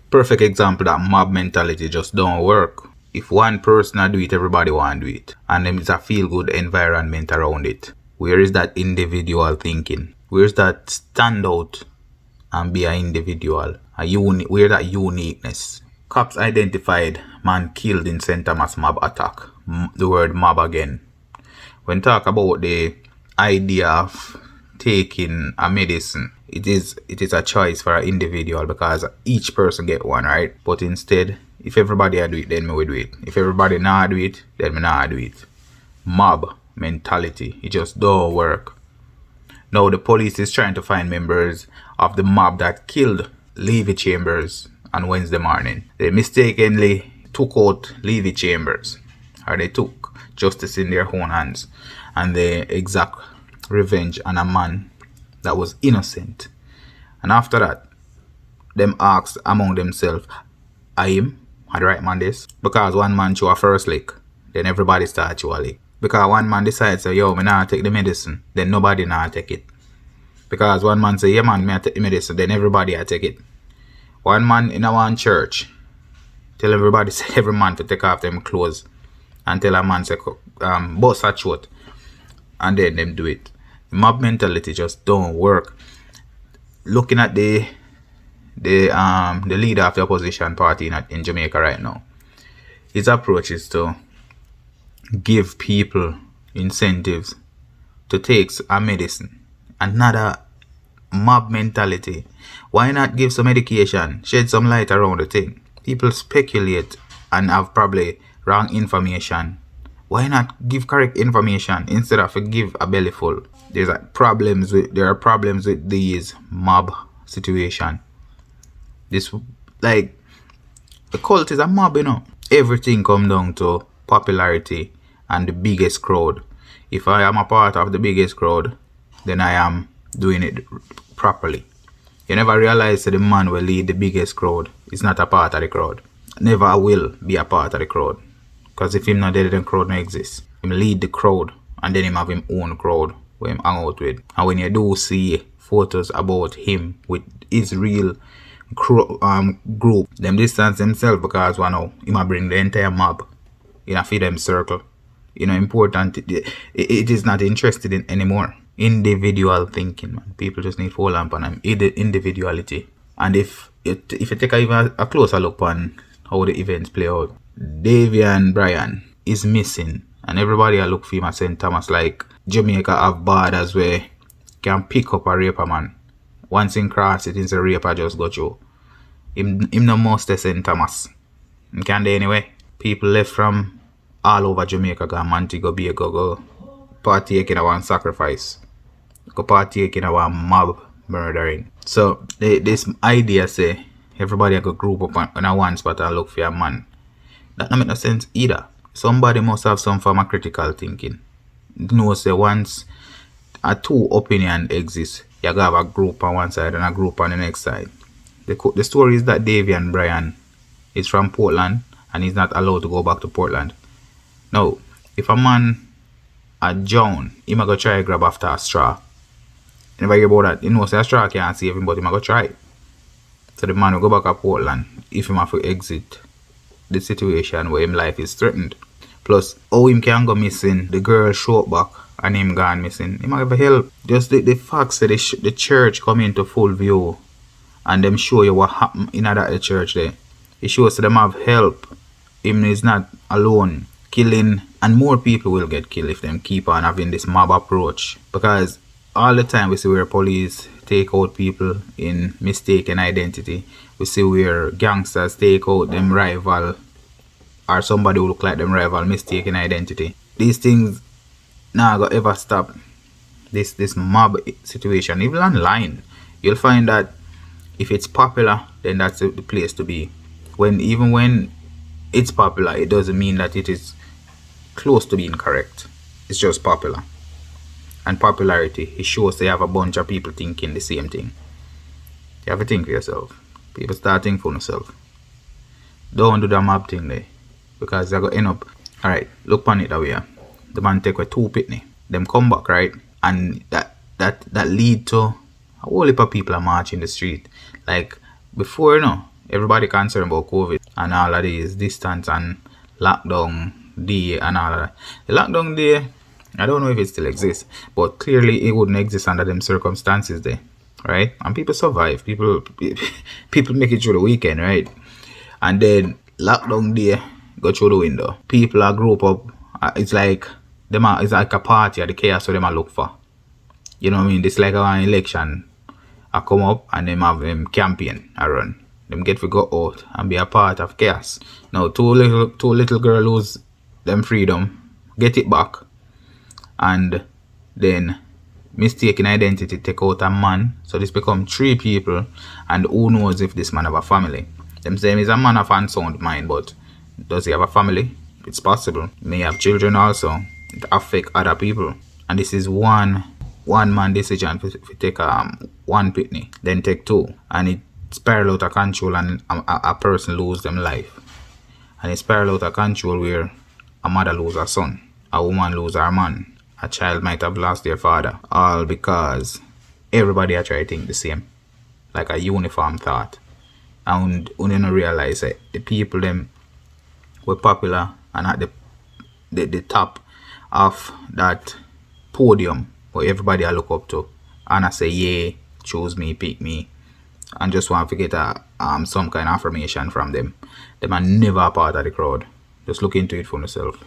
Perfect example that mob mentality just don't work. If one person do it, everybody want to do it. And then it's a feel-good environment around it. Where is that individual thinking? Where's that stand out and be an individual? Where that uniqueness? Cops identified man killed in St. Thomas mob attack. The word mob again. When talk about the idea of taking a medicine, it is a choice for an individual because each person get one, right? But instead, if everybody do it, then me will do it. If everybody not do it, then me not do it. Mob mentality, it just don't work. Now the police is trying to find members of the mob that killed Levy Chambers on Wednesday morning. They mistakenly took out Levy Chambers, or they took justice in their own hands, and they exact revenge on a man that was innocent. And after that, them asked among themselves, I him had the right man this? Because one man show a first lick, then everybody start show a lick. Because one man decides, say, yo, me nah take the medicine, then nobody nah take it. Because one man say, yeah man, me I take the medicine, then everybody I take it. One man in a one church tell everybody, say every man to take off them clothes, and tell a man say bust a throat, and then them do it. Mob mentality just don't work. Looking at the leader of the opposition party in Jamaica right now, his approach is to give people incentives to take a medicine. Another mob mentality. Why not give some education, shed some light around the thing? People speculate and have probably wrong information. Why not give correct information instead of give a belly full? There are problems with these mob situation. This, like, the cult is a mob, you know. Everything comes down to popularity and the biggest crowd. If I am a part of the biggest crowd, then I am doing it properly. You never realize that the man will lead the biggest crowd is not a part of the crowd. Never will be a part of the crowd. Because if him not there, then crowd not exist. Him lead the crowd and then him have him own crowd where him hang out with. And when you do see photos about him with his real group, them distance themselves because one now he might bring the entire mob in a feed them circle. You know, important. It is not interested in anymore. Individual thinking, man. People just need full lamp on them. Individuality. And if you take a closer look on how the events play out, Davian Bryan is missing, and everybody I look for him at St. Thomas like Jamaica have borders where can pick up a raper, man. Once in cross it is a raper just go through. Him no most St. Thomas. Him can do anyway. People left from all over Jamaica go Montego Bay go partake in a one sacrifice. Go partake in a one mob murdering. So this idea say everybody go group up on a one spot and look for a man. That don't make no sense either. Somebody must have some form of critical thinking. You know, say once a two opinion exists, you gotta have a group on one side and a group on the next side. The story is that Davian Bryan is from Portland and he's not allowed to go back to Portland. Now, if a man a John, he might go try to grab after a straw. You never hear about that. You know, say a straw can't save him, but he might go try. So the man will go back to Portland if he have to exit the situation where his life is threatened. Plus, how him can go missing, the girl show up back and him gone missing. He might have help. Just the fact that the church come into full view and them show you what happened in that church there. It shows them have help. Him is not alone. Killing, and more people will get killed if them keep on having this mob approach, because all the time we see where police take out people in mistaken identity. We see where gangsters take out them rival or somebody who look like them rival mistaken identity. These things now go ever stop this mob situation. Even online you'll find that if it's popular, then that's the place to be. Even when it's popular, it doesn't mean that it is close to being correct. It's just popular. And popularity, it shows they have a bunch of people thinking the same thing. You have to think for yourself. People start thinking for themselves. Don't do the mob thing there, because they're going to end up. Alright, look on it that way. The man take away 2 pitney. Them come back, right? And that lead to a whole heap of people are marching the street. Like before, you know, everybody concerned about COVID and all of these distance and lockdown day and all of that. The lockdown day, I don't know if it still exists, but clearly it wouldn't exist under them circumstances there, right? And people survive. People people make it through the weekend, right? And then lockdown day go through the window. People are group up. It's like it's like a party at the chaos so them a look for. You know what I mean? It's like an election. I come up and them have them campaign I run. Them get to go out and be a part of chaos. Now two little girl lose them freedom, get it back, and then mistaken identity take out a man. So this become 3 people, and who knows if this man have a family. Them say he's a man of unsound mind, but does he have a family? It's possible. He may have children also. It affect other people. And this is one man decision to take one pitney, then take 2, and it spiral out of control and a person lose them life. And it spiral out of control where a mother lose her son, a woman lose her man, a child might have lost their father, all because everybody are trying to think the same, like a uniform thought. And we don't realize that the people them were popular and at the top of that podium where everybody I look up to, and I say, yeah, choose me, pick me, and just want to get some kind of affirmation from them. Them are never a part of the crowd. Just look into it for yourself.